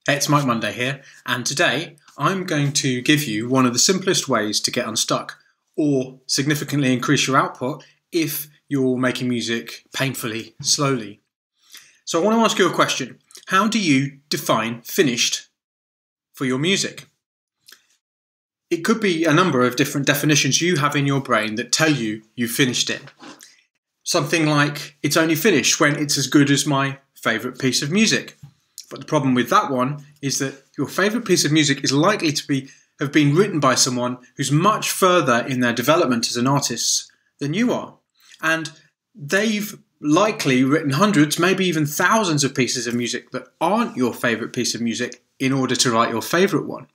Hey, it's Mike Monday here, and today I'm going to give you one of the simplest ways to get unstuck or significantly increase your output if you're making music painfully slowly. So I want to ask you a question. How do you define finished for your music? It could be a number of different definitions you have in your brain that tell you you've finished it. Something like, it's only finished when it's as good as my favourite piece of music. But the problem with that one is that your favourite piece of music is likely to have been written by someone who's much further in their development as an artist than you are. And they've likely written hundreds, maybe even thousands of pieces of music that aren't your favourite piece of music in order to write your favourite one.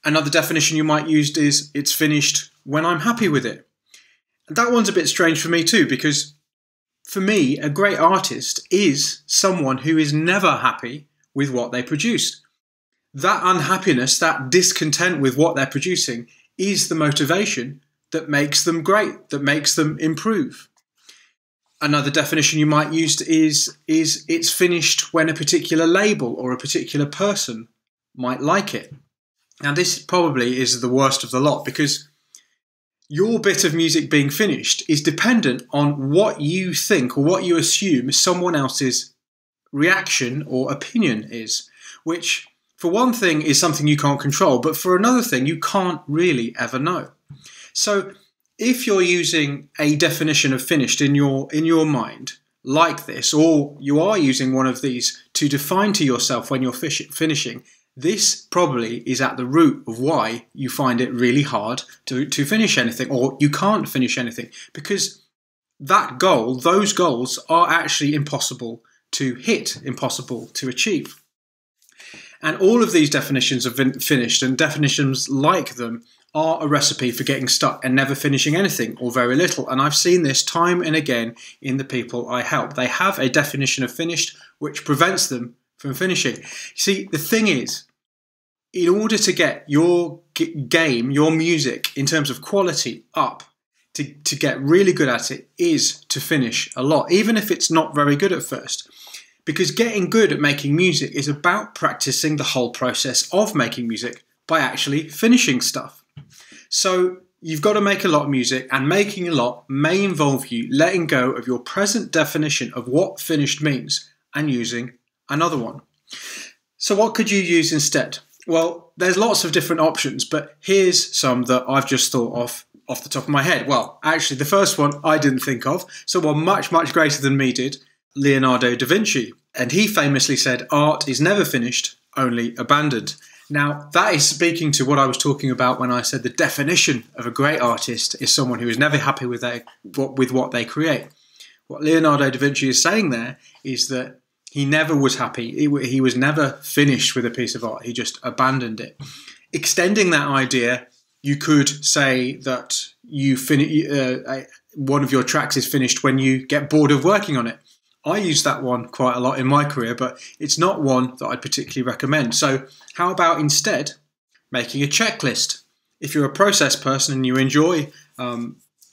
Another definition you might use is, it's finished when I'm happy with it. And that one's a bit strange for me too, because for me, a great artist is someone who is never happy with what they produce. That unhappiness, that discontent with what they're producing, is the motivation that makes them great, that makes them improve. Another definition you might use is it's finished when a particular label or a particular person might like it. Now this probably is the worst of the lot, because your bit of music being finished is dependent on what you think or what you assume someone else's reaction or opinion is, which for one thing is something you can't control, but for another thing you can't really ever know. So if you're using a definition of finished in your mind like this, or you are using one of these to define to yourself when you're finishing, this probably is at the root of why you find it really hard to finish anything, or you can't finish anything, because those goals are actually impossible to hit, impossible to achieve. And all of these definitions of finished and definitions like them are a recipe for getting stuck and never finishing anything or very little. And I've seen this time and again in the people I help. They have a definition of finished which prevents them from finishing. You see, the thing is, in order to get your game, your music, in terms of quality up, to get really good at it, is to finish a lot, even if it's not very good at first. Because getting good at making music is about practicing the whole process of making music by actually finishing stuff. So you've got to make a lot of music, and making a lot may involve you letting go of your present definition of what finished means and using another one. So what could you use instead? Well, there's lots of different options, but here's some that I've just thought of off the top of my head. Well, actually, the first one I didn't think of. Someone much, much greater than me did, Leonardo da Vinci. And he famously said, art is never finished, only abandoned. Now, that is speaking to what I was talking about when I said the definition of a great artist is someone who is never happy with what they create. What Leonardo da Vinci is saying there is that he never was happy. He was never finished with a piece of art. He just abandoned it. Extending that idea, you could say that one of your tracks is finished when you get bored of working on it. I use that one quite a lot in my career, but it's not one that I'd particularly recommend. So how about instead making a checklist? If you're a process person and you enjoy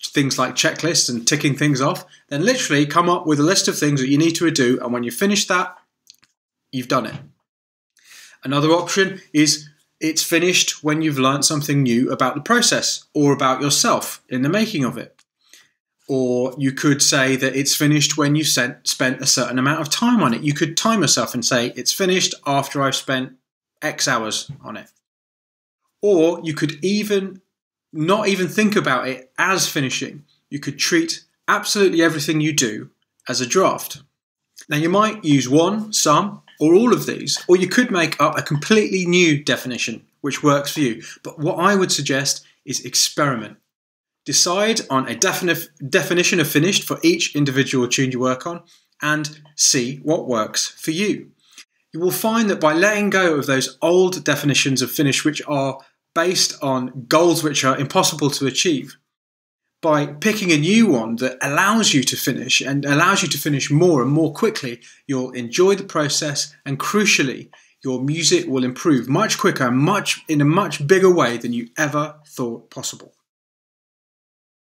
things like checklists and ticking things off, then literally come up with a list of things that you need to do, and when you finish that, you've done it. Another option is it's finished when you've learned something new about the process or about yourself in the making of it. Or you could say that it's finished when you spent a certain amount of time on it. You could time yourself and say it's finished after I've spent X hours on it. Or you could not even think about it as finishing. You could treat absolutely everything you do as a draft. Now you might use one, some, or all of these, or you could make up a completely new definition which works for you. But what I would suggest is experiment. Decide on a definition of finished for each individual tune you work on and see what works for you. You will find that by letting go of those old definitions of finish, which are based on goals which are impossible to achieve, by picking a new one that allows you to finish and allows you to finish more and more quickly, you'll enjoy the process, and crucially, your music will improve much quicker and in a much bigger way than you ever thought possible.